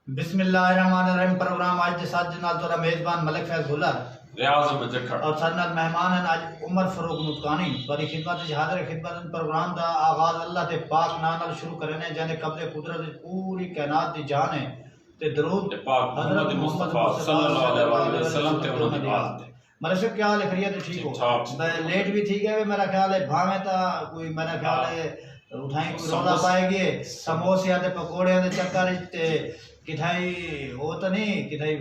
बिस्मिल्लाहिर्रहमानिर्रहीम। प्रोग्राम आज के साथ जनाब तोरा मेजबान मलिक फैज हुलर और सरनाल मेहमान हैं आज उमर फरूक नुतकानी बड़ी खिदमत हाजिर खिदमत। प्रोग्राम का आगाज अल्लाह के पाक नाम नाल शुरू करने जने कब्जे कुदरत पूरी कायनात की जान है ते दरूद पाक हजरत मुस्तफा सल्लल्लाहु अलैहि वसल्लम ते उन्होंने बात मेरे से क्या हाल है? खैरियत है? ठीक हो? मैं लेट भी ठीक है मेरा ख्याल है भावे ता कोई मेरा ख्याल है उठाई कोई रौला पाएगी समोसे आते पकोड़े आते चक्कर ते किथाई वो तो नहीं किथाई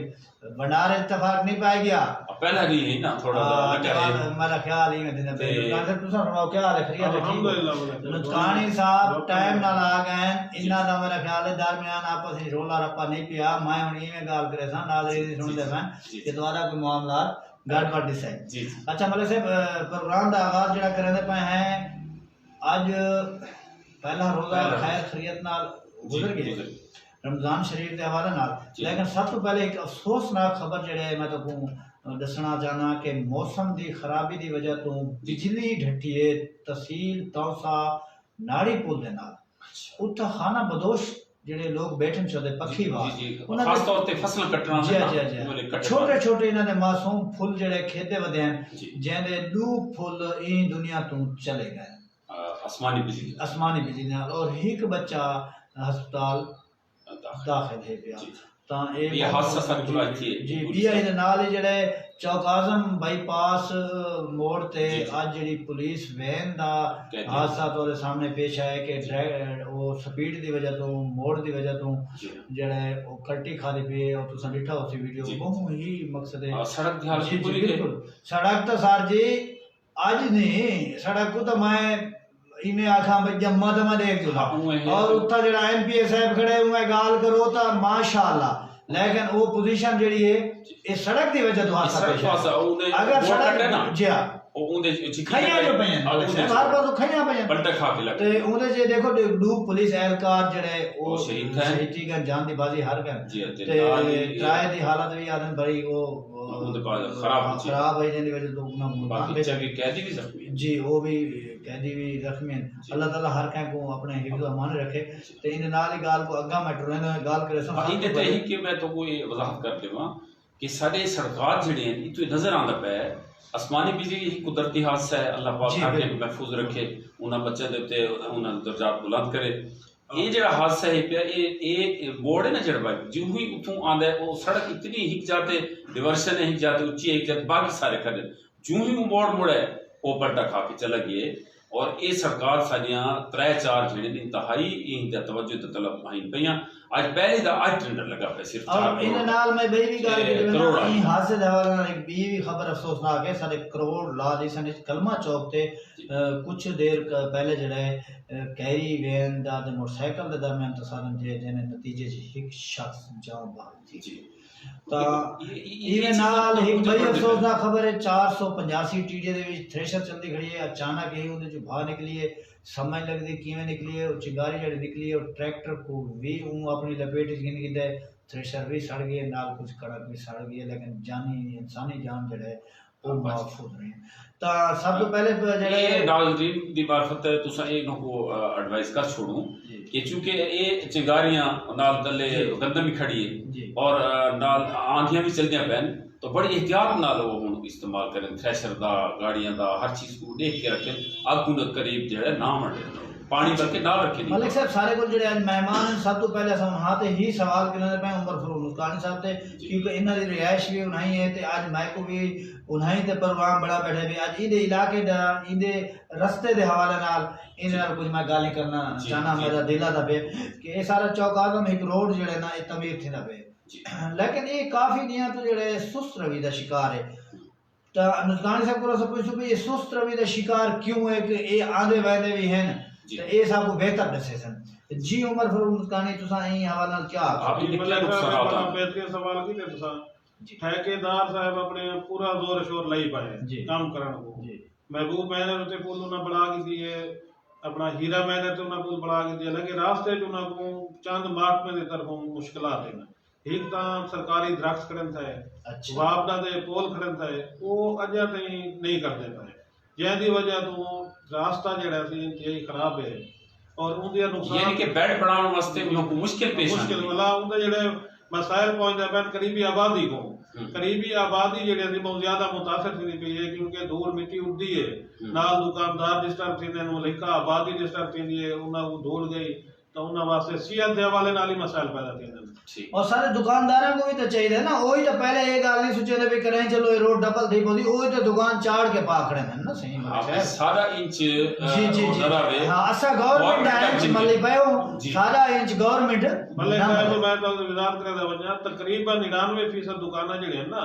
भंडार इत्तेफाक नहीं पाए गया पहला नहीं है ना थोड़ा मेरा ख्याल ही में पे कासर तुसा सुनाओ क्या हाल है? खैरियत है? ठीक हो? नुतकानी साहब टाइम नाल आ गए इन्ना दा मेरा ख्याल है दरमियान आपस में रोला रप्पा नहीं पिया मैं हुन इवें गाल करे सा नाज़रीन सुनदे मैं कि द्वारा कोई मामला गड़बड़ दिसे। अच्छा मतलब से प्रोग्राम का आगाज जरा करने पे हैं आज पहला रोजा खैर खैरियत नाल गुजर गया रमजान शरीफ के हवाले नाल, लेकिन सब तो पहले एक अफसोसनाक खबर जड़े मैं तो दसना चाहना कि मौसम की खराबी की वजह तो बिजली ढट्टी है तहसील तौसा नाड़ी पुल दे नाल उत्थे खाना बदोश जेडे लोग बैठन चाहते पक्षी वाल खास तौर पे फसल कटना छोटे छोटे इन्हां दे मासूम फुल जेडे खेते वदे हैं जेंदे दू फुल ई दुनिया तो चले गए आसमानी बिजली नाल और एक बच्चा अस्पताल दाखिल है पिया ता ये हादसा सन जुड़ा थी जी बिया इदे नाल ही जेडे चौक आजम बाईपास मोड़ ते आज जेडी पुलिस वैन दा हादसा तोरे सामने पेश आया कि वो स्पीड दी वजह तो मोड़ दी वजह तो जेडे वो कल्टी खादी पे और तुसा दिखा उसी वीडियो बहुत ही मकसद है सड़क दी हालत पूरी बिल्कुल सड़क तो सर जी आज नहीं सड़क को तो मैं इन्हें आखा भाई जम्मा तो मैं देख दूंगा और उत्था जड़ा एमपीए साहब खड़े हुए गाल करो तो माशाअल्लाह लेकिन वो पोजीशन जड़ी है इस सड़क की वजह तो हादसा पेश है अगर सड़क जी ओंदे खैया जो पे बार बार तो खैया पे पलटा खा के लगे ते ओंदे जे देखो दो पुलिस एहलकार जड़े वो शहीद का जान दी बाजी हार गए ते ट्राई दी हालत भी आदमी बड़ी वो खराब है जिंदी वजह तो ना बाकी जगह कैदी भी जख्मी जी वो भी कैदी भी जख्मी हैं। अल्लाह ताला हर कह को अपने हिफ्ज़ अमान रखे ते इन नाल ही गाल को अग्गा मैं टुरने गाल करे सो इन ते ही कि मैं तो कोई वजाहत कर देवा कि साडे सरकार जड़े हैं इतो नजर आंदा पे आसमानी बिजली ही कुदरती हादसा है अल्लाह पाक आके महफूज रखे उन्हां बच्चों दे उत्ते उन्हां दर्जात बुलंद करे ये जड़ा हादसा है पे ये बोर्ड है ना जड़ा भाई जो ही उठूं आंदा है वो सड़क इतनी हिक जाते डिवर्शन है हिक जाते ऊंची हिक जाते बाकी सारे खड़े जो ही वो बोर्ड मुड़े वो पलटा खा के चला गए और ये सरकार साडियां 3-4 जेडे इंतहाई इन तवज्जो ते तलब आइन पईयां आज पहले दा आज टेंडर लगा पे सिर्फ और इन नाल मैं बई भी गाल की ई हादसे दे हवाले नाल एक बी भी खबर अफसोसनाक है साडे करोड़ ला दी सन कलमा चौक ते कुछ देर पहले जड़े कैरी वैन दा ते मोटरसाइकिल दे दरमियान तसादम जे जेने नतीजे च एक शख्स जान बहाल थी ता ये नाल एक बड़ी अफसोसनाक खबर है 485 टीडे दे विच थ्रेशर चलदी खड़ी है अचानक ही उनदे जो बाहर निकली है समझ लगदी किवें निकली है चिंगारी जड़ी निकली है और ट्रैक्टर को भी अपनी लपेट च गिन गिदे थ्रेशर भी सड़ गई नाल कुछ कड़क भी सड़ गई लेकिन जानी इंसानी जान जड़े वो महफूज रही ता सब तो पहले जड़े नाज़रीन दी मार्फत तुसा ए नको एडवाइस कर छोड़ूं कि चूंकि ये चिंगारियां नाल तले गंदम भी खड़ी है और नाल आंधियां भी चलदियां पैन तो बड़ी एहतियात नाल वो हुन इस्तेमाल करें थ्रेशर दा गाड़ियां दा हर चीज को देख के रखें अग दे करीब जेड़ा ना मटे पानी करके ना रखे मलिक साहब सारे को जेड़े आज मेहमान सब तो पहले अस हां ते ही सवाल करने पे उमर फरूक नुतकानी साहब ते क्योंकि इन्हां दी रिहाइश भी उन्हाई है ते आज मैं को भी उन्हाई ते प्रोग्राम बड़ा बैठे भी आज इदे इलाके दा इदे रास्ते दे हवाले नाल इन नाल कुछ मैं गाली करना चाहना मेरा दिल दा पे कि ये सारा चौक आजम एक रोड जेड़े ना ये तमीर थी ना पे लेकिन ये काफी दियां तो जेड़े सुस्त रवि दा शिकार है ता नुतकानी साहब को सब कुछ ये सुस्त रवि दा शिकार क्यों है कि ये आंदे वादे भी हैं तो ये सब को बेहतर दसे सन जी उमर फरूक नुतकानी तुसा ई हवाला क्या आप निकला नुकसान आता बैठ के सवाल की ते तुसा ठेकेदार साहब अपने पूरा जोर शोर लाई पाए काम करन को महबूब मैंने ते पुल ना बड़ा की दिए अपना हीरा मैंने तो ना पुल बड़ा की दिए लेकिन रास्ते जो ना को चंद मार्ग में दे तरफों मुश्किलात है एक ता सरकारी दरख्त खड़न था वापदा दे पोल खड़न था वो अजा तई नहीं करदे पाए जैदी वजह तो रास्ता जड़ा सी इंतहाई खराब है और उनके नुकसान यानी कि बेड बनाने वास्ते उन को मुश्किल पेश मुश्किल मतलब उनके जेड़े मसाइल पहुंचते हैं करीबी आबादी को करीबी आबादी जेड़े बहुत ज्यादा मुतासर थी पई है क्योंकि धूल मिट्टी उड़दी है नाल दुकानदार डिस्टर्ब थींदे ने लिखा आबादी डिस्टर्ब थींदी है उन्हां को धूल गई तो उन्हां वास्ते सेहत के हवाले नाल ही मसाइल पैदा थींदे ने और सारे दुकानदारों को भी तो चाहिए ना वही तो पहले ये गाल नहीं सोचे भी करें चलो ये रोड डबल थी बोली वही तो दुकान चाड़ के पाखड़े हैं ना सही आपने सारा इंच जी जी जी हां असा गवर्नमेंट इंच मल्ली पायो सारा इंच गवर्नमेंट भले साहब मैं तो विजात करे दा वजह तकरीबन 99% दुकानां जेडी है ना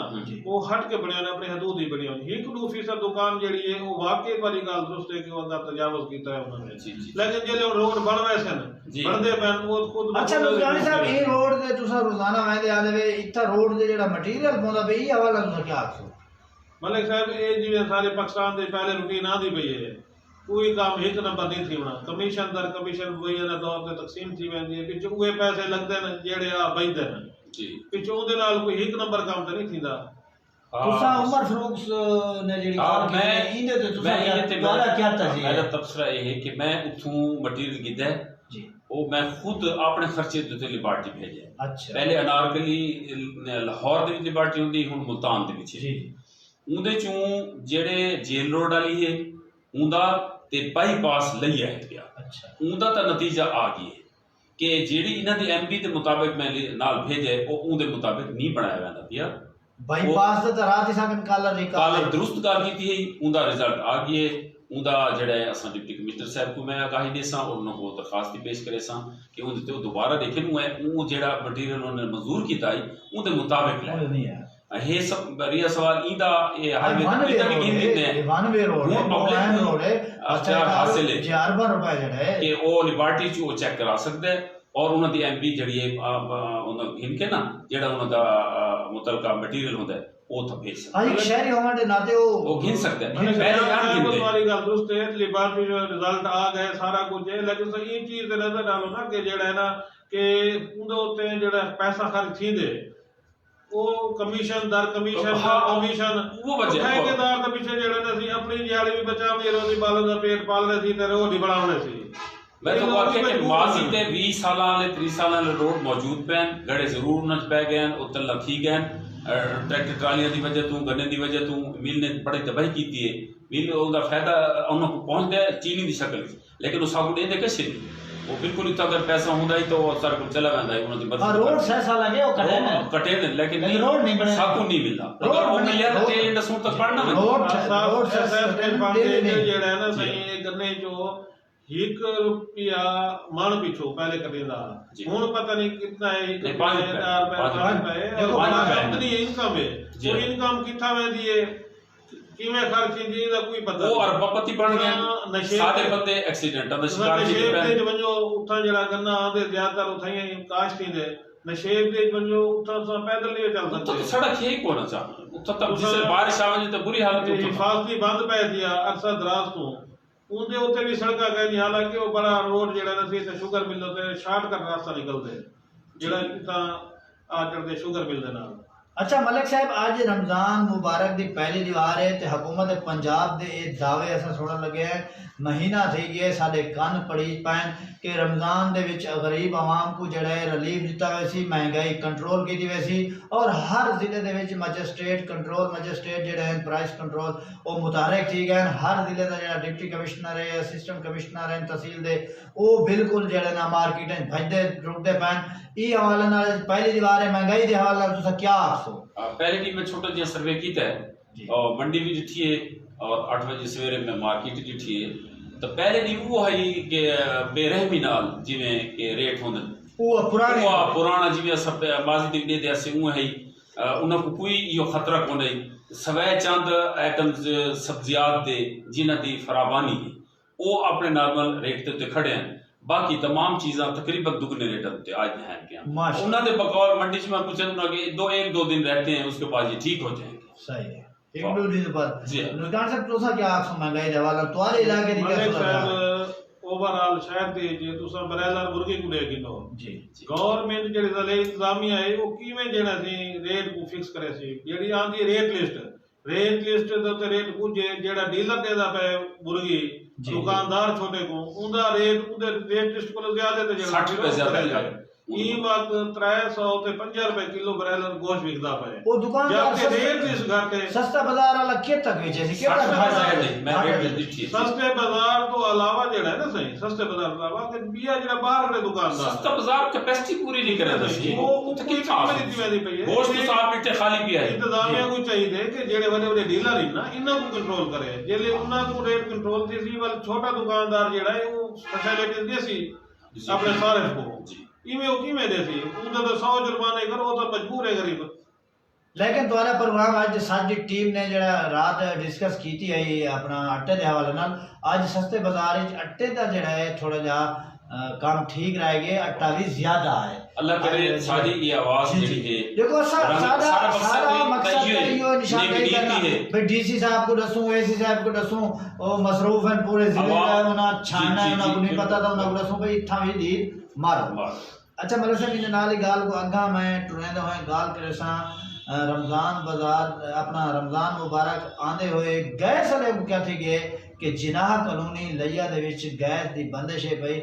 वो हट के बने ने अपनी हदूद ही बनी होनी 1-2% दुकान जेडी है वो वाकई वाली गाल दुरुस्त है कि उनका तजावुज कीता है उन्होंने लेकिन जेले रोड बनवे सन बनदे पैन वो खुद अच्छा लुधियाना साहब ये रोड दे तुसा रोजाना वेंदे आले वे इत्था रोड दे जेड़ा मटेरियल पोंदा पे ये हवाला तुसा क्या आखो मलिक साहब ये जिवें सारे पाकिस्तान दे पहले रूटीन आंदी पई है कोई काम एक नंबर नहीं थी होना कमीशन दर कमीशन वही ना दौर ते तकसीम थी वेंदी है पिछ उहे पैसे लगदे ने जेड़े आ बचदे ने जी पिछ ओदे नाल कोई एक नंबर काम ते नहीं थींदा तुसा उमर फारूक ने जेड़ी काम की इंदे ते तुसा वाला क्या था जी मेरा तबसरा ये है कि मैं उठूं मटेरियल गिदा जी वो मैं खुद अपने खर्चे ते लिबर्टी भेजे अच्छा पहले अनारकली लाहौर दे लिबर्टी हुंदी हुन मुल्तान दे विच जी उंदे चों जेड़े जेल रोड वाली है उंदा ते बाईपास लईया है गया अच्छा उंदा ता नतीजा आ गया कि जेड़ी इन्हां दे एमपी दे मुताबिक मैं नाल भेजे ओ उंदे मुताबिक नहीं बनाया वेंदा पिया बाईपास दा रात साकन कालर दुरुस्त कर कीती है उंदा रिजल्ट आ गया उंदा जेड़ा असा डिप्टी कमिश्नर साहब को मैं आगाही देसा और उन्होंने को दरखास्त पेश करे सा कि उन ते दोबारा देखे नु है वो जेड़ा मटेरियल उन्होंने मंजूर कीता है उंदे मुताबिक ले नहीं है हे सब रिया सवाल इंदा ये हाईवे इदा भी गिन दिंदे हैं वनवे रोड है पब्लिक रोड है अच्छा हासिल है 4 रुपए जेड़ा है कि ओ लिबर्टी चो चेक करा सकदे और उन्हां दी एमपी जेड़ी है उन्हां गिन के ना जेड़ा उन्हां दा मुतलका मटेरियल होंदा है ओ तो भेज सकते एक शहरी होने दे नाते वो गिन सकते हैं पहले यार गिनते वाली गल दुरुस्त है लिबर्टी जो रिजल्ट आ गए सारा कुछ है लेकिन सही चीज दे नजर डालो ना कि जेड़ा है ना कि उंदे उत्ते जेड़ा पैसा खर्च थींदे वो कमीशन दर कमीशन कमीशन वो बचे ठेकेदार दे पीछे जेड़े ने सी अपनी दिहाड़ी भी बचावनी रोजी बालन दा पेट पाल रहे सी ते रोड ही बढ़ावने सी मैं तो वाकई कि माजी ते 20 साल वाले 30 साल वाले रोड मौजूद पैन गड़े जरूर नच पै गए उत्ते लखी गए ट्रैक्टर ट्रालियां दी वजह तू गन्ने दी वजह तू मिल ने बड़ी तबाही कीती है मिल ओदा फायदा उन्हां को पहुंचदा चीनी दी शक्ल लेकिन उस सागु दे कैसे वो बिल्कुल इतना अगर पैसा होंदा ही तो सर को चला वेंदा है उन्हां दी बस रोड 6 साल लगे वो कटे ने लेकिन रोड नहीं बने साकू नहीं मिलदा अगर वो मिलिया तो ते इंडस्ट्री तक पढ़ना रोड से पांडे जेड़ा है ना सही गन्ने जो 1 रुपया मन पिछो पहले कटेंदा हुन पता नहीं कितना है 5 रुपए देखो अपनी इनकम है वो इनकम किथा वेंदी है किवें खर्च इंदी दा कोई पता वो अरबपति बन गए सादे बंदे एक्सीडेंटां दा शिकार नशेब दे वजो उठा जेड़ा गन्ना आंदे ज्यादातर उठाई काश्ती दे नशेब दे वजो उठा सा पैदल नहीं चल सकते तो सड़क है ही कोना चा उठा तब जिसे बारिश आवे तो बुरी हालत होती हिफाजती बंद पै दिया अरसा दराज तो उनदे उत्ते भी सड़का कहनी हालांकि वो बड़ा रोड जेड़ा ना सी ते शुगर मिल ते शॉर्टकट रास्ता निकलदे जेड़ा इता आ चढ़दे शुगर मिल दे नाल अच्छा मलिक साहब आज रमजान मुबारक दी पहली दीवार है ते हुकूमत पंजाब दे ये दावे असा सुनन लगे हैं महीना थी गया साडे कान पड़ी पैन कि रमजान दे विच गरीब आवाम को जड़ा है रिलीफ दिता वैसी महंगाई कंट्रोल की वैसी और हर जिले दे विच मजिस्ट्रेट कंट्रोल मजिस्ट्रेट जड़े हैं प्राइस कंट्रोल वो मुतारक थी गए हर जिले का जड़ा डिप्टी कमिश्नर है असिस्टेंट कमिश्नर है तहसील दे वो बिल्कुल जड़े ना मार्केट भजदे रुकदे पैन ई हवाले नाल पहली दीवार है महंगाई दे हवाले नाल तुसा क्या आखो पहले दी मैं छोटा जिहा सर्वे कीता है और मंडी भी डिठी है और 8 बजे सवेरे में मार्केट डिठी है तो पहले दी वो है कि बेरहमी नाल जिवें के रेट होंदे वो पुराना जिवें सब माजी दी दे से वो है उन्हां को कोई यो खतरा कोने सवै चंद आइटम्स सब्जियात दे जिन्हां दी फरावानी है वो अपने नॉर्मल रेट ते खड़े हैं बाकी तमाम चीज़ां तकरीबन दुगने रेट पे आज हैं क्या उन्होंने बकौल मंडी में पूछा ना कि 1-2 दिन रहते हैं उसके बाद ये ठीक हो जाएंगे सही है 1-2 दिन बाद जी नुकसान से तो क्या आप महंगाई दे वाला तुम्हारे इलाके दी क्या ओवरऑल शहर दे जे तुसा ब्रायलर मुर्गी को लेके नो जी गवर्नमेंट जेडी जले इंतजामिया है वो कीवें जेड़ा सी रेट को फिक्स करे सी जेडी आंदी रेट लिस्ट दे ते रेट कुछ जेड़ा डीलर देदा पे मुर्गी दुकानदार छोटे को उनका रेट लिस्ट को ज्यादा ते 60 रुपए ज्यादा ई वक्त 300 ते 50 रुपए किलो ब्रायलर गोश्त विकदा पे वो दुकानदार जबकि रेट इस घाटे सस्ता बाजार वाला के तक बेचे सी केड़ा सस्ते बाजार तो अलावा जेड़ा है ना सही सस्ते बाजार अलावा के बिया जेड़ा बाहर वाले दुकानदार सस्ता बाजार कैपेसिटी पूरी नहीं करे दसी वो की कीमत इतनी वाली पई है गोश्त तो साफ मिठे खाली पिया है इंतजामिया को चाहिए कि जेड़े बड़े बड़े डीलर है ना इन्हां को कंट्रोल करे जेले उन्हां को रेट कंट्रोल थी सी वाला छोटा दुकानदार जेड़ा है वो फैसिलिटीज देसी अपने सारे को इवें की में देसी उनका तो 100 जुर्माने करो तो मजबूर है गरीब। लेकिन तुम्हारा प्रोग्राम आज साडी टीम ने जरा रात डिस्कस की थी है अपना आटे के हवाले नाल आज सस्ते बाजार विच आटे दा जड़ा है थोड़ा जा काम ठीक रह गए आटा भी ज्यादा है अल्लाह करे सारी ये आवाज जेडी है देखो सारा मकसद यो निशान करना भाई डीसी साहब को दसूं एसी साहब को दसूं ओ मसरूफ हैं पूरे जिले का उना छानना है उना को नहीं पता था उना को दसूं भाई इथा भी दी मारो। अच्छा मतलब से इन नाल गाल को अगा मैं टुरेंदा होए गाल करे सा रमजान बाजार अपना रमजान मुबारक आंदे हुए गैस वाले को क्या थी गए कि जिनाह कानूनी लैया दे विच गैस दी बंदिश है भाई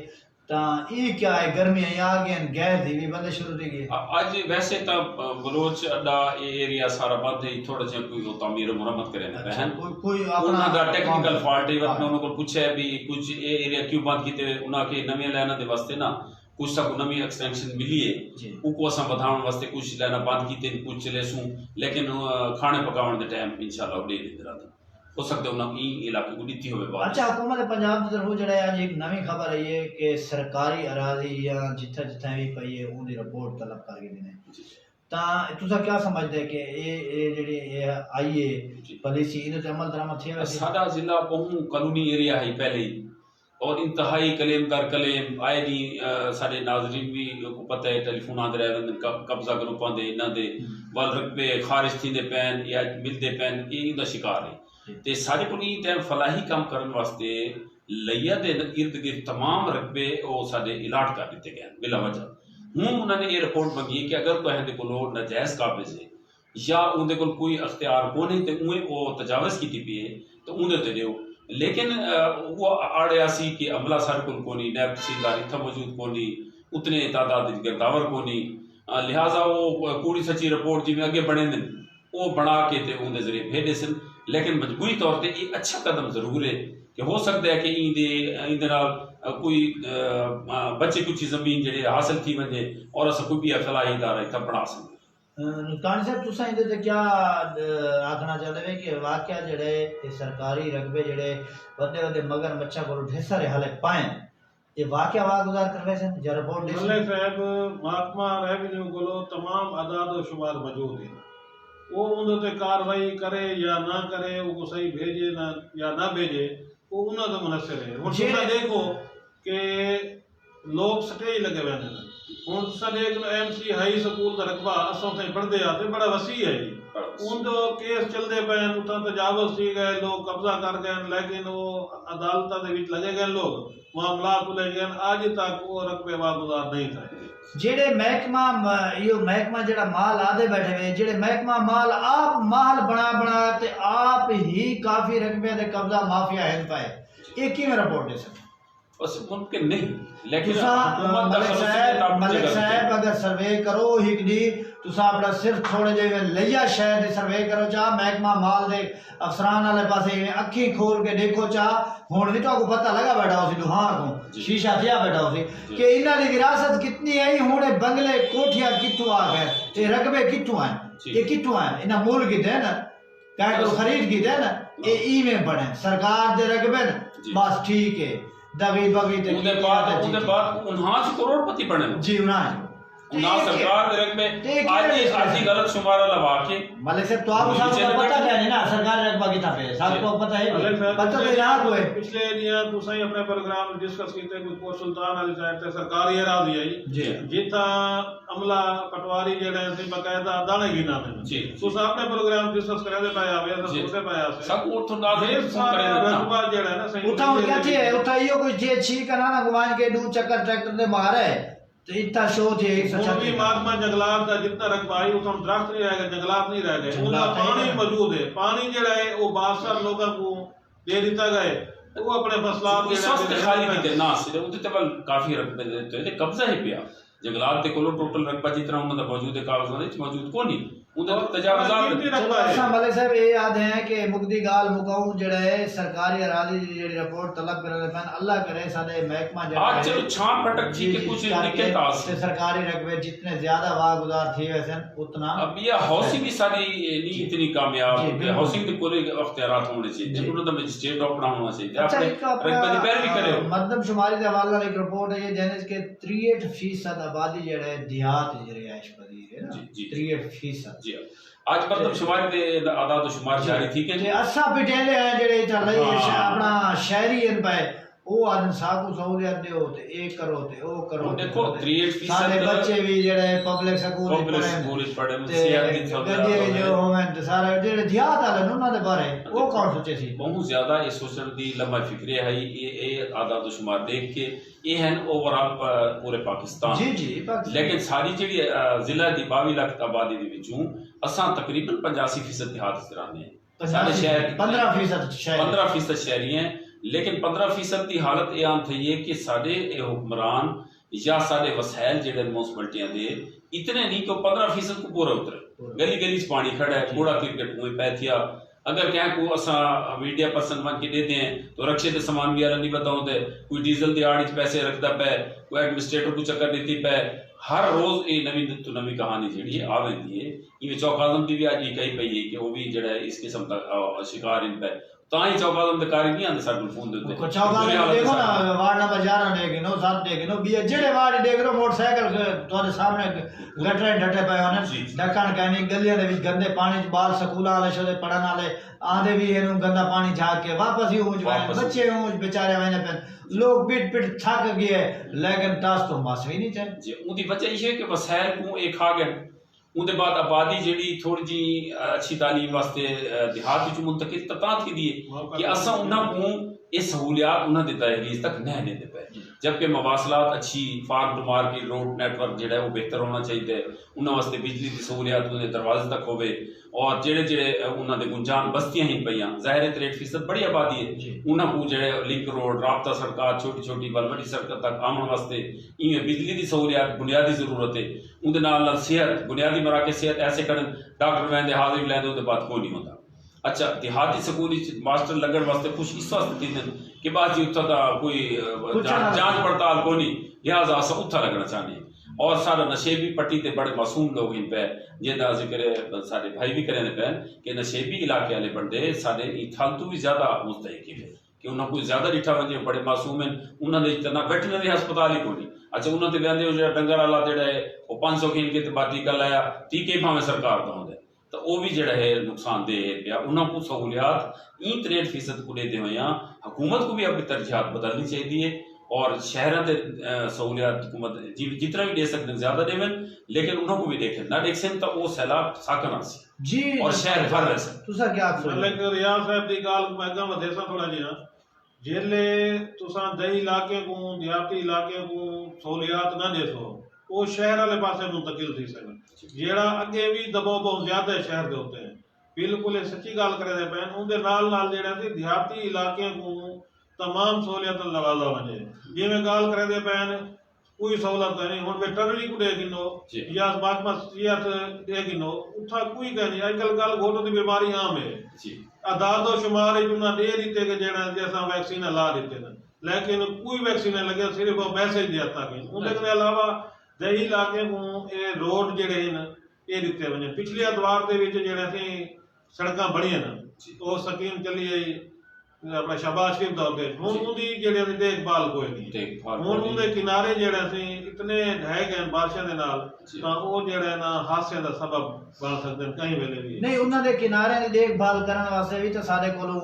ता ई क्या है गर्मी आ गई गैस दी भी बंदिश शुरू थी गई आज वैसे ता बलोच अड्डा ये एरिया सारा बंद है थोड़ा सा कोई तामीर मुरम्मत करे ना है कोई अपना दा टेक्निकल फॉल्ट है वत उनको पूछे भी कुछ ये एरिया क्यों बंद कीते उना के नवी लाइन दे वास्ते ना कुछ तक नवी एक्सटेंशन मिली है उको असा बढ़ाने वास्ते कुछ लाइन बंद कीते कुछ चले सू लेकिन खाने पकावन दे टाइम इंशाल्लाह दे दे हो सकते उना ई इलाके को दी होवे बात। अच्छा हुकूमत पंजाब की तरफ जड़ा आज एक नवी खबर आई है कि सरकारी अराजी या जिथे जिथे भी पई है उनकी रिपोर्ट तलब कर गए ने ता तुसा क्या समझदे कि ये जेडी आई है पॉलिसी इन ते अमल दरामद थे सादा जिला बहु कानूनी एरिया है पहले ही और इंतहाई कलेम दर कलेम आए दी सारे नाजरीन भी को पता है टेलीफोन आंदे रहे कब्जा करो पांदे इना दे वल रकबे खारिज थींदे पैन या मिलदे पैन ये इंदा शिकार है ते सारे को ई टाइम फलाही काम करन वास्ते लैया दे इर्द गिर्द तमाम रकबे ओ साडे इलाट कर दिते गए बिला वजह हूं उन्होंने ये रिपोर्ट मंगी कि अगर कोई दे कोलो नाजायज काबिज है या उनदे कोल कोई अख्तियार कोने ते उए ओ तजावुज कीती पई है तो उनदे ते दियो लेकिन वो आड़यासी कि अमला सर कोनी नैब तहसीलदार इतना मौजूद कोनी उतने तादाद गिरदावर कोनी लिहाजा वो कूड़ी सच्ची रिपोर्ट जिमें अगे बने दिन वो बना के ते उनके जरिए भेजे सन लेकिन मजबूरी तौर पर एक अच्छा कदम जरूर है कि हो सकता है कि इंदे कोई बच्चे कुछ जमीन जेडे हासिल थी वजे और अस कोई भी फलाही इदारा इतना बना सकते कानी साहब तुसा इहदे ते क्या आखना चाहते हो कि वाकया जेडे सरकारी रकबे जेडे वड्डे वड्डे मगर मच्छा को ढेर सारे हाले पाए ये वाकया वागुजार करवे सन या रिपोर्ट दे मल्ले साहब महात्मा रेवेन्यू कोलो तमाम अदाद व शुमार मौजूद है वो उन ते कार्रवाई करे या ना करे वो सही भेजे ना या ना भेजे वो उन्हां दा मुनसर है हुन तुसा देखो कि लोग स्टेज लगे हुए हैं हुन तुसा देख लो एमसी हाई स्कूल दा रकबा असों ते पढ़दे आते बड़ा वसी है उन दो केस चलदे पे उता तजावुज थी गए लोग कब्जा कर गए लेकिन वो अदालत दे विच लगे गए लोग मामलात उलझ गए आज तक वो रकबे वागुजार नहीं थे जेडे महकमा यो महकमा जेड़ा माल आदे बैठे हुए जेडे महकमा माल आप माल बना बना ते आप ही काफी रकबे दे कब्जा माफिया है पाए एक ही में रिपोर्ट दे सकते बस मुमकिन नहीं लेकिन मलिक साहब अगर सर्वे करो हिकड़ी तुसा अपना सिर्फ थोड़े जे लैया शहर दे सर्वे करो चा महकमा माल दे अफसरान वाले पासे अखी खोल के देखो चा हुन भी तो पता लगा बैठा उसी दुहार को शीशा थिया बैठा उसी कि इना दी विरासत कितनी आई हुन बंगले कोठिया कित्थों आ गए ये रकबे कित्थों आए ये कित्थों आए इना मूल की दे ना काहे को खरीद की दे ना ये ई में बने सरकार दे रकबे बस ठीक है दबी बबी ते उनके बाद 59 करोड़पति बने जी 59 सरकार दे रकबे आज गलत शुमारा लगा के मलिक साहब तो आपको साहब पता क्या है ना सरकार रकबा कितना पे साहब को पता है पता तो यहां को है पिछले दिया तुसा ही अपने प्रोग्राम डिस्कस कीते कोई को सुल्तान अली साहब ते सरकारी एरादी आई जी जिथा अमला पटवारी जेड़े थे बकायदा दाने गिना में जी तुसा अपने प्रोग्राम डिस्कस करे दे पाया आवे तो उसे पाया से सब उठो ना करे रकबा जेड़ा ना सही उठा क्या थी उठा यो कोई जे छी कराना घुमान के दू चक्कर ट्रैक्टर दे मारे तो इतना शो थे 136 महात्मा जंगलात का जितना रकबा है उतना दरख्त नहीं रह गए जंगलात नहीं रह गए उनका पानी मौजूद है पानी जेड़ा है वो बादशाह लोगों को दे दिता गए ਉਹ ਆਪਣੇ ਫਸਲਾਂ ਇਸ ਵਾਸਤੇ ਖਾਲੀ ਕੀਤੇ ਨਾ ਸਿਰੇ ਉਹਦੇ ਤੇ ਵੱਲ ਕਾਫੀ ਰਕਬੇ ਦੇ ਦਿੱਤੇ ਤੇ ਕਬਜ਼ਾ ਹੀ ਪਿਆ ਜੰਗਲਾਤ ਦੇ ਕੋਲੋਂ ਟੋਟਲ ਰਕਬਾ ਜਿਸ ਤਰ੍ਹਾਂ ਉਹਨਾਂ ਦਾ ਮੌਜੂਦ ਹੈ ਕਾਗਜ਼ਾਂ ਵਿੱਚ ਮੌਜੂਦ ਕੋਈ ਨਹੀਂ ਉਹਦਾ ਤਜਾਵਜ਼ਾਤ ਚਲੋ ਅਸਾਂ ਮਲਿਕ ਸਾਹਿਬ ਇਹ ਯਾਦ ਹੈ ਕਿ ਮੁਕਦੀ ਗਾਲ ਮੁਕਾਉ ਜਿਹੜਾ ਹੈ ਸਰਕਾਰੀ ਅਰਾਜ਼ੀ ਦੀ ਜਿਹੜੀ ਰਿਪੋर्ट तलब करे पैन अल्लाह करे साडे महकमा जो आज चलो छां पटक जी के कुछ निके तास से सरकारी रकबे जितने ज्यादा वागुजार थे वैसे उतना अब ये हाउसिंग भी सारी नहीं इतनी कामयाब हाउसिंग के पूरे इख्तियारात होने चाहिए उन्होंने तो मजिस्ट्रेट अपना होना चाहिए अच्छा आप रकबे की पैरवी करे मर्दमशुमारी के हवाले एक रिपोर्ट है ये जैसे कि 63% आबादी जो है देहात च रिहाइश पजीर है ना जी 63% जी आज मर्दमशुमारी दे आदाद शुमार जारी थी कि असा पिटेले हैं जेड़े चल अपना शहरी इन पे वो आदन साकू सहूलियत दियो ते ए करो ते ओ करो देखो 63% सारे बच्चे भी जेड़े पब्लिक स्कूल पढ़े मुसीबत दी गड्डी जो होवन ते सारे जेड़े देहात वाले उन्हां दे बारे वो कौन सोचे सी बहुत ज्यादा ये सोचण दी लम्बा फिक्रे है ये आदाद शुमार देख के ये हैं ओवरऑल पूरे पाकिस्तान जी जी लेकिन सारी जेड़ी जिला दी 22 लाख आबादी दे विचों असां तकरीबन 85% देहात च रहने हैं सारे शहर 15% शहर 15% शहरी हैं लेकिन 15% की हालत ये आम थी है कि साडे हुक्मरान या साडे वसाइल जेडे म्यूनसिपैलिटियां दे इतने नहीं कि 15% को पूरा उतरे गली गली च पानी खड़ा है कूड़ा क्रिकेट में पै थिया अगर क्या को असा मीडिया पर्सन बन के देते हैं तो रक्षे के सामान भी नहीं बताते कोई डीजल की आड़ पैसे रखता पै कोई एडमिनिस्ट्रेटर को चक्कर देती पै हर रोज ये नवी तो नवी कहानी जी आ रही है इवें चौकादम की भी अज कही पई है कि वो भी जड़ा इस किस्म का शिकार इन पे ताई चौकादम दे कारी नहीं आंदे साडे फोन दे उत्ते चौकादम देखो ना वार्ड नंबर 11 देख नो 7 देख नो बी जेड़े वार्ड देख रो मोटरसाइकिल तोरे सामने गटरे डटे पे होने ढक्कन कहनी गलियां दे विच गंदे पानी च बाल स्कूल वाले शोदे पढ़न वाले आंदे भी एनु गंदा पानी झाग के वापस ही ऊंच वे बच्चे ऊंच बेचारे वेने पे लोग पिट पिट थक गए लेकिन तास तो मास ही नहीं चाहे जी उदी वजह ये कि वसाइल को एक खा गए उनके बाद आबादी जी थोड़ी जी अच्छी तालीम वास्ते देहात विच मुंतकिल तता थी दी कि असा उन्हां को ये सहूलियात उन्होंने दहलीज तक नहीं देते पे जबकि मवासलात अच्छी farm to market road network जो है वो बेहतर होना चाहिए उन्होंने वास्ते बिजली की सहूलियात उन्हें दरवाजे तक होवे और जेड़े जेड़े उन्होंने गुंजान बस्तियां ही पईयां ज़ाहिर है 63% बड़ी आबादी है उन्होंने को जेड़े लिंक रोड राबता सड़क छोटी छोटी बड़ी सड़क तक आने वास्ते इवें बिजली की सहूलियात बुनियादी जरूरत है उनके नाल सेहत बुनियादी मराकज़ सेहत ऐसे करन डॉक्टर वैंदे हाजिरी लैंदे उहदे बाद कोई नहीं होता अच्छा देहाती स्कूल मास्टर लगन वास्ते खुश इस वास्ते थी कि बाद जी उत्था दा कोई जांच पड़ताल को नहीं लिहाजा अस उत्था लगना चाहते और सारा नशेबी पट्टी ते बड़े मासूम लोग इन पे जिंदा जिक्र सारे भाई भी करे पे कि नशेबी इलाके वाले बंदे सारे थालतू भी ज्यादा मुस्तहिक है कि उन्हें कोई ज्यादा डिठा वजे बड़े मासूम हैं उन्होंने इतना वेटनरी अस्पताल ही कोई अच्छा उन्होंने लेंदे जो डंगर वाला जेड़ा है वो 500 कीन के बाद टीका लाया टीके भावें सरकार दा होंदे तो वो भी जड़ा है नुकसानदेह है या उन्होंने को सहूलियात 63% को देते हुए हुकूमत को भी अपनी तरजीहात बदलनी चाहिए और शहरों के सहूलियात हुकूमत जितना भी दे सकते हैं ज्यादा देवन लेकिन उन्होंने को भी देखे ना देख सकते तो वो सैलाब साकना सी जी और शहर भर रह सकते तुसा क्या लेकिन रियाज साहब दी गाल मैं गा वधेसा थोड़ा जिहा जेले तुसा दही इलाके को देहाती इलाके को सहूलियात ना देसो वो शहर वाले पासे मुंतकिल थी सकन जेड़ा अगे भी दबाव बहुत ज्यादा है शहर के होते हैं बिल्कुल सच्ची गाल करे दे पैन उनके नाल जेड़ा सी देहाती इलाके को तमाम सहूलियत नवाजा वजे जिवें गाल करे दे पैन कोई सहूलत नहीं हुन वे टनली को दे गिनो या बात सियात दे गिनो उठा कोई कह नहीं आजकल गल घोटो की बीमारी आम है जी आदादो शुमार इतना दे दीते के जेड़ा जैसा वैक्सीन ला देते ना लेकिन कोई वैक्सीन लगे सिर्फ वो मैसेज दिया कि उनके अलावा दही इलाके को ये रोड जेड़े हैं ये दिते वने पिछले अदवार दे विच जेड़े सी सड़कां बणियां ना वो स्कीम चली आई अपना शाबाश शरीफ दा उते हुन उदी जेड़े दी देखभाल कोई नहीं हुन उदे किनारे जेड़े सी इतने ढह गए बारिशां दे नाल तां वो जेड़े ना हादसे दा सबब बन सकदे कई वेले भी नहीं उन्हां दे किनारे दी देखभाल करन वास्ते भी तो साडे कोलो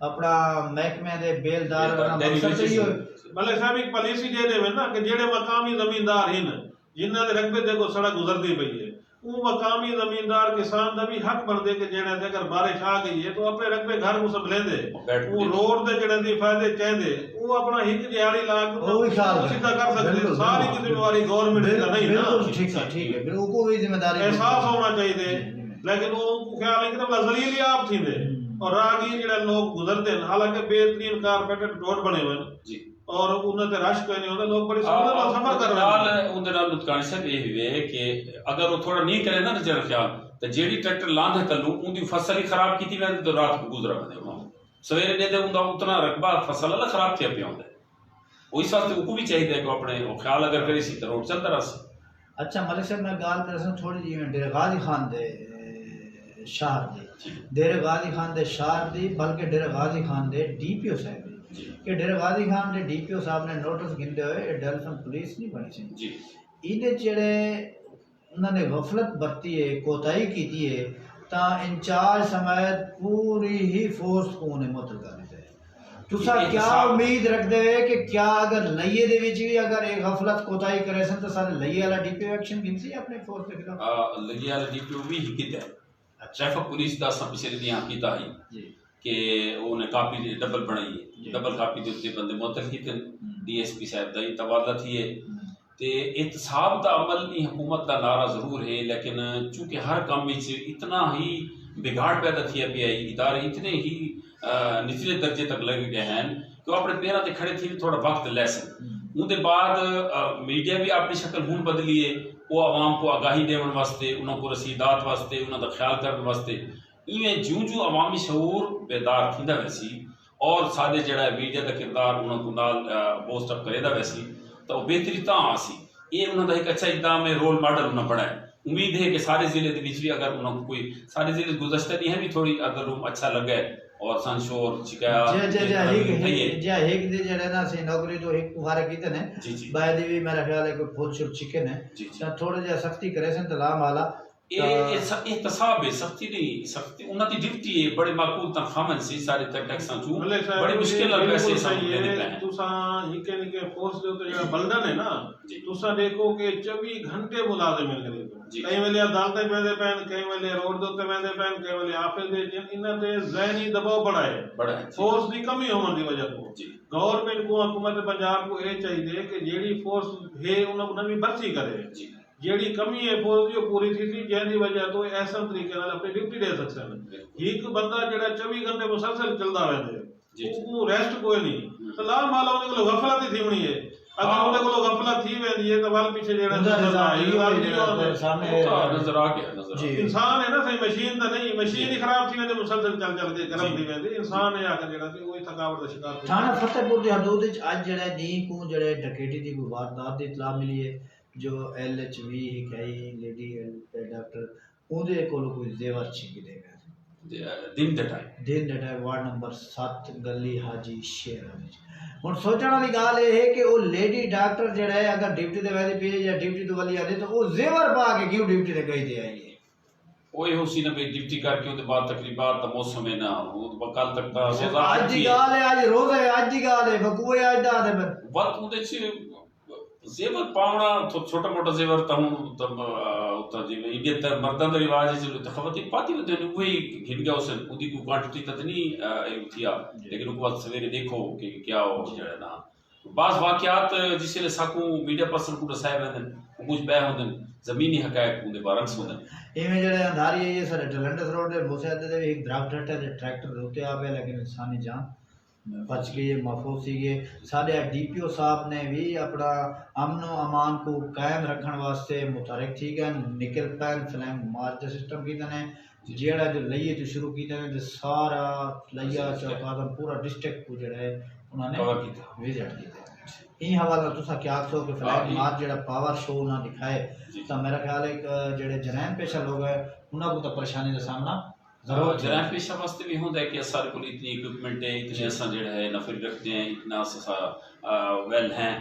अपना महकमे दे बेलदार मकसद सही हो भले साहब एक पॉलिसी दे देवे ना कि जेड़े मकामी जमींदार हैं जिन्हां दे रकबे दे को सड़क गुजरदी पई है वो मकामी जमींदार किसान दा भी हक बनदे कि जेड़े से अगर बारिश आ गई है तो अपने रकबे घर को सब लेंदे वो रोड दे जेड़े दी फायदे चाहंदे वो अपना हिक दिहाड़ी ला के वो भी सीधा कर सकते सारी की जिम्मेवारी गवर्नमेंट का नहीं ना ठीक है बिल्कुल को भी जिम्मेदारी एहसास होना चाहिए लेकिन वो ख्याल है कि जलील आप थींदे और राहगीर जेड़ा लोग गुजरते हैं, हालांकि बेहतरीन कारपेटेड रोड बने हुए हैं जी और उन्हें ते रश कोई नहीं होता, लोग बड़ी सुविधा नाल सफर कर रहे हैं। उनके नाल लुत्कानी साहब ये हुए कि अगर वो थोड़ा नहीं करे ना नजर ख्याल तो जेडी ट्रैक्टर लांदे कलू उनकी फसल ही खराब की थी तो रात को गुजरा बने सवेरे ने दे उनका उतना रकबा फसल अल्लाह खराब थे पे होंगे वो इस वास्ते उनको भी चाहिए कि अपने ख्याल अगर करे सी तो रोड चलता रहा। अच्छा मलिक साहब मैं गाल कर रहा थोड़ी जी डेरे गाजी खान दे शहर दी डेरे गाजी खान दे शहर दी बल्कि डेरे गाजी खान दे डीपीओ साहब दी कि डेरे गाजी खान दे डीपीओ साहब ने नोटिस गिंदे हुए डेल्फिन पुलिस नहीं बनी सी जी इहदे जेड़े उन्होंने गफलत बरती है कोताही की है ता इंचार्ज समेत पूरी ही फोर्स को उन्हें मुअत्तल कर दिया है। तुसा क्या उम्मीद रखते हो कि क्या अगर लइये दे विच भी अगर एक गफलत कोताही करे सन तो सारे लइये वाला डीपीओ एक्शन गिनसी अपने फोर्स के खिलाफ लइये वाला डीपीओ भी हिकित है ट्रैफिक पुलिस दा सब पिछले दियां कीता ही जी कि उन्हें कापी डबल बनाई है डबल कापी दे उत्ते बंदे मुअत्तल कीते डीएसपी साहब दा ही तबादला थी है ते एहतसाब दा अमल ई हुकूमत का नारा जरूर है लेकिन चूंकि हर काम में इतना ही बिगाड़ पैदा किया पिया इदारे इतने ही निचले दर्जे तक लग गए हैं कि अपने पैरों ते खड़े थी थोड़ा वक्त ले सन उनके बाद मीडिया भी अपनी शक्ल हूं बदली है वो आवाम को आगाही देने वास्ते उनको रसीदात वास्ते उनका ख्याल करने वास्ते इवें ज्यों ज्यों अवामी शऊर बेदार थींदा वैसी और सादे जड़ा मीडिया का किरदार उनको नाल बोस्ट अप करेदा वैसी तो बेहतरी ता आसी ये उन्होंने एक अच्छा इकदाम है रोल मॉडल उन्हें बनाया उम्मीद है कि सारे जिले के बीच भी अगर उन्होंने कोई सारे जिले गुज़श्ता दी है भी थोड़ी अगर रूम अच्छा लगे और संशोर शिकायत एक दे जड़े ना से नौकरी तो एक फुहारा कीते ने जी जी बायदी भी मेरा ख्याल है कोई फुल शुल चिकन है तो थोड़ा जा सख्ती करे सन तो लाम वाला ये तसाब है सख्ती नहीं सख्ती उन्नति ड्यूटी है बड़े माकूल तनख्वाहन से सारे तक टैक्स चू बड़ी मुश्किल लग वैसे समझने पे तुसा हिके निके फोर्स दे तो जेड़ा बलडन है ना तुसा देखो कि 24 घंटे मुलाजिम मिल गए कई वेले अदालतें पेंदे पैन कई वेले रोड दे उत्ते पेंदे पैन कई वेले ऑफिस दे इन्हां ते ज़हनी दबाव बड़ा है फोर्स की कमी होने की वजह को गवर्नमेंट को हुकूमत पंजाब को ये चाहिए कि जेडी फोर्स है उन्हें भी भर्ती करे जेडी कमी है फोर्स की पूरी थी जैसी वजह तो ऐसा तरीके नाल अपनी ड्यूटी दे सकते एक बंदा जेड़ा 24 घंटे मुसलसल चलदा रहंदे वो रेस्ट कोई नहीं तो लाल माला उन्हें को गफलत ही थीवनी है अगर उन्हें को गफलत थी वेंदी है तो वाल पीछे जेड़ा सामने नजर आ गया नजर इंसान है ना सही मशीन दा नहीं मशीन ही खराब थी वेंदे मुसलसल चल चल के गरम थी वेंदी इंसान है आकर जेड़ा सी वही थकावट दा शिकार थाना फतेहपुर दी हदूद विच आज जेड़ा दी को जेड़े डकैती दी कोई वारदात दी इत्तला मिली है जो LHV कई लेडी डॉक्टर उनके कोलो कोई जेवर छिक देगा दिन द टाइम वार्ड नंबर 7 गली हाजी शेर हुन सोचण वाली गाल ये है कि वो लेडी डॉक्टर जेड़ा है अगर ड्यूटी ते वेदी पे या ड्यूटी तो वाली आदे तो वो जेवर पा के क्यों ड्यूटी ते गई दे आई है ओए होसी ने भाई ड्यूटी करके उसके बाद तकरीबात दा मौसम है ना वो कल तक दा सजा आज दी गाल है आज रोज है आज दी गाल है बकुए आज दा दे वक्त उदे च जेवर पावना छोटा मोटा जेवर ता हूं तब उता जी इंडिया त मर्दां दा रिवाज है तो खवती पाती होते ने वही घिन गया उसे उदी को क्वांटिटी तक नहीं थिया लेकिन उसके बाद सवेरे देखो कि क्या हो जड़ा ना बास वाकयात जिसले साकू मीडिया पर्सन को दसाए वेंदन कुछ बह होंदन जमीनी हकायत उनके बारक्स होंदन इवें जड़े अंधारी है ये सारे टलंडस रोड दे मुसैद दे एक दरख्त है ट्रैक्टर होते आवे लेकिन इंसानी जान बच गई महफूज सी साढ़े DPO साहब ने भी अपना अमनो अमान को कायम रखने वास्ते मुतहरिक थी गए निकल पैन फ्लैंग मार्च सिस्टम की ने जेड़ा जो लइये तो शुरू की ने सारा लइया चौकादम पूरा डिस्ट्रिक्ट को जेड़ा है उन्होंने विजिट किया इन हवाला तुसा क्या आखो कि फ्लैग मार्च जेड़ा पावर शो ना दिखाए तो मेरा ख्याल है जेड़े जरैन पेशा लोग है उन्हां को तो परेशानी का सामना जराइम पेशा वास्ते भी होता है कि सारे को इतनी इक्विपमेंट है इतने असा जो है नफर रखते हैं इतना वेल हैं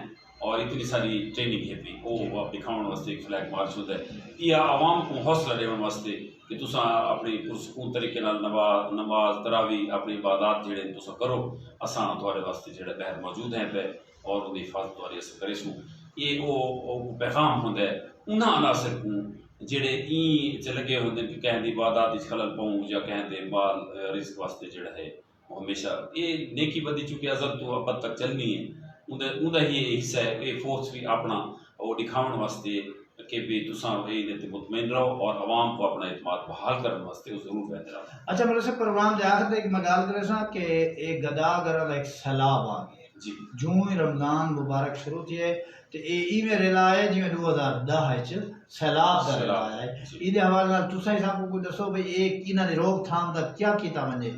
और इतनी सारी ट्रेनिंग है भी वो दिखाने वास्ते एक फ्लैग मार्च होता है या आवाम को हौसला देने वास्ते कि तुसा अपनी पुरसकून तरीके नाल नमाज तरावी अपनी इबादत जेड़े तुसा करो असा थोड़े वास्ते जेड़ा बहर मौजूद है पे और उनकी हिफाजत वाले अस करे सू ये वो पैगाम होता है उन्हां अनासर को जेड़े ई च लगे होंदे कि कहें दी इबादत खलल पाऊं या कहें दे माल रिस्क वास्ते जेड़ा है वो हमेशा ये नेकी बदी चुकी अजल तो अब तक चलनी है उनदा ही हिस्सा है ये फोर्स भी अपना वो दिखावन वास्ते कि भी तुसा ये मुतमईन रहो और आवाम को अपना एतमाद बहाल करने वास्ते वो जरूर बेहतर है। अच्छा मतलब से प्रोग्राम दे आखिर एक मैं गल करे सा कि एक गदागर एक सैलाब आ गया जी जूं ही रमजान मुबारक शुरू थिए ते ई में रेला है जिवें 2010 च सैलाब दा रेला है इदे हवाले नाल तुसा ही साहब को दसो भाई एक इना दी रोकथाम दा क्या कीता वने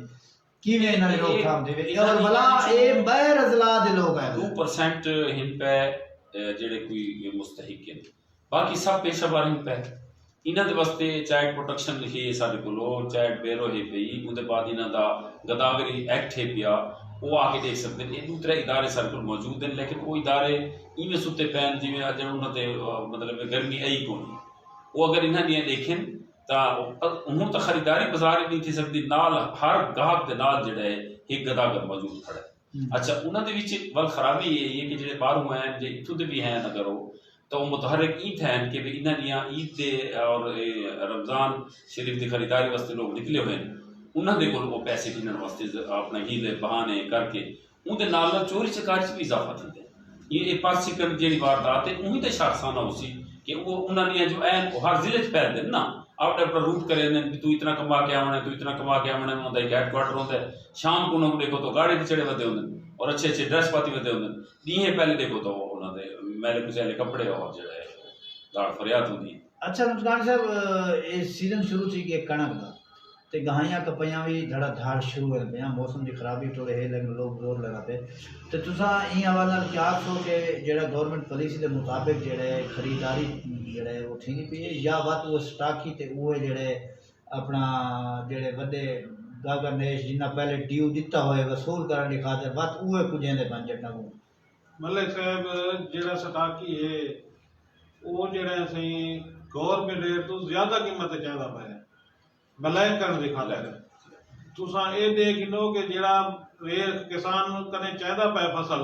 किवें इना दी रोकथाम देवे और भला ए बैर अजला दे लोग है 2% हिन पे जेड़े कोई मुस्तहिक हैं बाकी सब पेशावर हिन पे इन्हां दे वास्ते चाइल्ड प्रोटेक्शन लिखी है साडे कोलो चाइल्ड बेरो है पई उदे बाद इन्हां दा गदागरी एक्ट है पिया वो आके देख सकते हैं। दूसरे इदारे सारे कोल मौजूद हैं लेकिन वो इदारे इवें सुते पैन जिवें अज उन्हां ते मतलब गर्मी आई कोनी वो अगर इन्हां दी देखें ता उन्हों तो खरीदारी बाजार नहीं थी सकती नाल हर गाहक दे नाल जेड़ा है एक गदागर मौजूद खड़ा है। अच्छा उन्हां दे विच वल खराबी ये कि जेड़े बाहरों हैं जे इत्थों दे भी हैं अगर वो तो मुतहरक ईद हैं कि भी इन्हां दियां ईद दे और रमजान शरीफ की खरीदारी वास्ते लोग निकले हुए हैं उन्हां दे कोल वो पैसे गिनण वास्ते अपना हीले बहाने करके उनके नाल चोरी चकारी च भी इजाफा थींदा है। ये पास सिकन जेड़ी वारदात है उही ते शारसाना उसी कि वो उन्हां दियां जो ऐन हर जिले च फैलदे ना अपने अपना रूट करे भी तू इतना कमा के आवना है तू इतना कमा के आवना है उनका एक हेडक्वार्टर होता है शाम को उन्होंने देखो तो गाड़ी पे चढ़े होते होंगे और अच्छे अच्छे ड्रेस पाती होते होंगे दीहे पहले देखो तो उन्होंने मैले कुचैले कपड़े और जो है दाड़ फरियाद होती। अच्छा मुस्कान साहब ये सीजन शुरू थी कि कणक दा ते गहाइयां कपैयां भी धड़ा धाड़ शुरू हो पे मौसम की खराबी थोड़े है लेकिन लोग जोर लगा पे तो तुसा ई हवाले नाल क्या सो कि जेड़ा गवर्नमेंट पॉलिसी के मुताबिक जेड़े खरीदारी जेड़े वो थींदी पई है या वत वो स्टाकी ते वो जेड़े अपना जेड़े वड्डे गागर नेश जिन्ना पहले ड्यू दिता होए वसूल करने की खातिर वत उहे पुजेंदे बन जटना को मलिक साहब जेड़ा स्टाकी है वो जेड़ा सही गवर्नमेंट रेट तो ज्यादा कीमत चाहता पे भलाई करने की खातिर तुसा ये देख लो कि जेड़ा रेट किसान कने चाहता पे फसल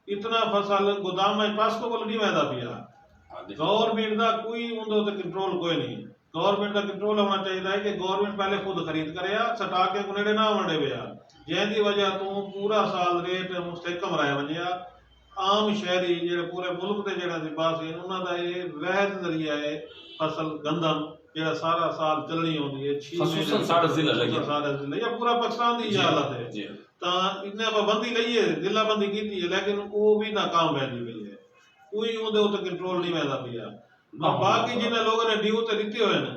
इतना फसल गोदाम में पास को नहीं वैदा पिया गवर्नमेंट का कोई उनके ऊपर कंट्रोल कोई नहीं गवर्नमेंट का कंट्रोल होना चाहिए कि गवर्नमेंट पहले खुद खरीद करे सटा के कुनेड़े ना वंडे पे जैसी वजह तो पूरा साल रेट मुस्तकम रहा वजह आम शहरी जेड़े पूरे मुल्क के जेड़ा पास है उन्होंने ये वहद जरिया है फसल गंदम जेड़ा सारा साल चलनी होती है 6 महीने सारा जिला या पूरा पाकिस्तान की हालत है ता इतने पाबंदी लई है जिला बंदी की है लेकिन वो भी नाकाम बैठी गई है कोई उनके ऊपर कंट्रोल नहीं वैदा पिया बाकी जिन्हें लोगों ने ड्यू ते दिते हुए ने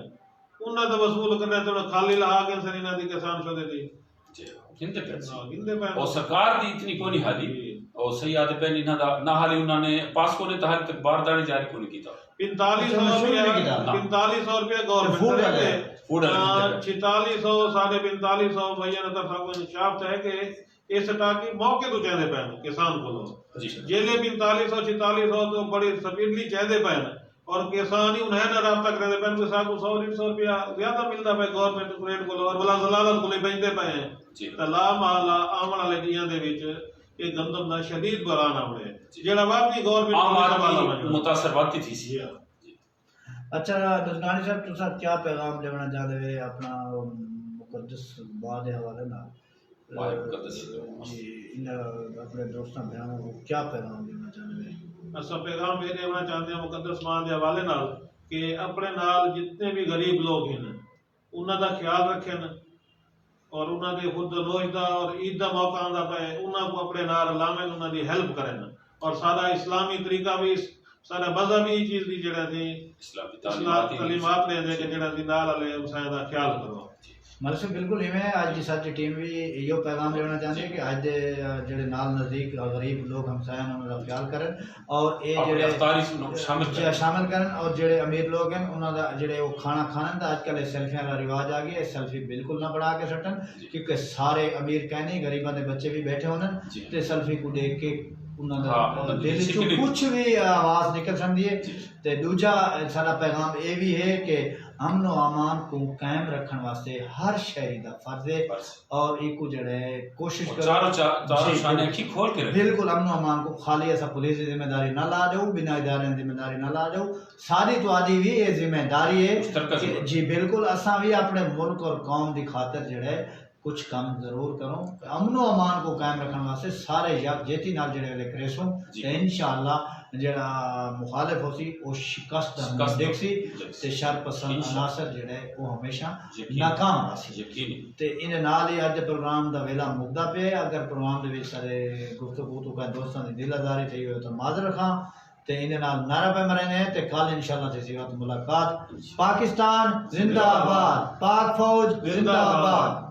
उन्हें तो वसूल करना थोड़ा खाली लहा के सरीना दी किसान शोदे दी गिनते पे और सरकार दी इतनी कोनी हाली और सही आदे पे इन्हां दा ना हाली उन्होंने पासको ने तो हाल तक बारदानी जारी कोनी कीता 4500 रुपया गवर्नमेंट फूड 4600 4500 भैया ने तरफा को इंसाफ है कि ये स्टाकी मौके तो चाहते पैन किसान को जेले 4500 4600 तो बड़ी स्पीडली चाहते पैन और किसान ही उन्हें ना राब्ता करते पैन के साथ 100 रुपया ज्यादा मिलता पे गवर्नमेंट रेट को और भला जलालत को बेचते पे हैं तला माला आमण वाले दियां दे विच ये गंदम दा शदीद बरान आवड़े जेड़ा वाकई गवर्नमेंट मुतासर बाती थी सी। अच्छा दसगानी साहब तुसा क्या पैगाम देना चाहते हो अपना मुकद्दस बाद हवाले ना जी इन अपने दोस्तों बयानों को क्या पैगाम देना चाहते हो? असा पैगाम ये देना चाहते हैं मुकद्दस मां के हवाले नाल कि अपने नाल जितने भी गरीब लोग हैं उन्हां दा ख्याल रखें और उन्होंने खुद रोज का और ईद का मौका आता पे उन्होंने अपने नाल लावें उन्होंने हेल्प करें और सारा इस्लामी तरीका भी सारा मजहबी चीज की जेड़ा थी इस्लामी तालीमात ने दे के जेड़ा थी नाल वाले उसाए दा ख्याल करो मतलब से बिल्कुल इवें आज की साडी टीम भी यो पैगाम देना चाहती है कि आज दे जेड़े नाल नजदीक गरीब लोग हमसाया उन्हां दा ख्याल करें और ये जेड़े इफ्तारी शामिल करें और जेड़े अमीर लोग हैं उन्हां दा जेड़े वो खाना खाने दा आजकल सेल्फियां दा रिवाज आ गया सेल्फी बिल्कुल ना बढ़ा के सटन क्योंकि सारे अमीर कहने गरीबां दे बच्चे भी बैठे होने ते सेल्फी को देख के उन्हां दा दिल चों कुछ भी आवाज निकल सकदी है ते दूजा सारा पैगाम ये भी है कि अमन और अमान को कायम रखने वास्ते हर शहरी का फर्ज है और एक जड़े कोशिश खोल के बिल्कुल अमन और अमान को खाली ऐसा पुलिस जिम्मेदारी ना ला दो बिना इदारे जिम्मेदारी ना ला दो सारी तो आदि भी ये जिम्मेदारी है जी बिल्कुल असा भी अपने मुल्क और कौम की खातर जड़े कुछ काम जरूर करो अमनो अमान को कायम रखने वास्ते सारे यकजेती नाल जेड़े वाले करेसो ते इंशाअल्लाह जेड़ा मुखालिफ होसी वो शिकस्त दा देखसी ते शर पसंद अनासर जेड़े वो हमेशा नाकाम होसी ते इन नाल ही अज प्रोग्राम दा वेला मुकदा पे अगर प्रोग्राम दे विच सारे गुफ्तगू तो का दोस्तां दी दिलदारी थई हो तो माजर खां ते इन नाल नारा पे मरने ते कल इंशाअल्लाह ते सिवत मुलाकात पाकिस्तान जिंदाबाद पाक फौज जिंदाबाद।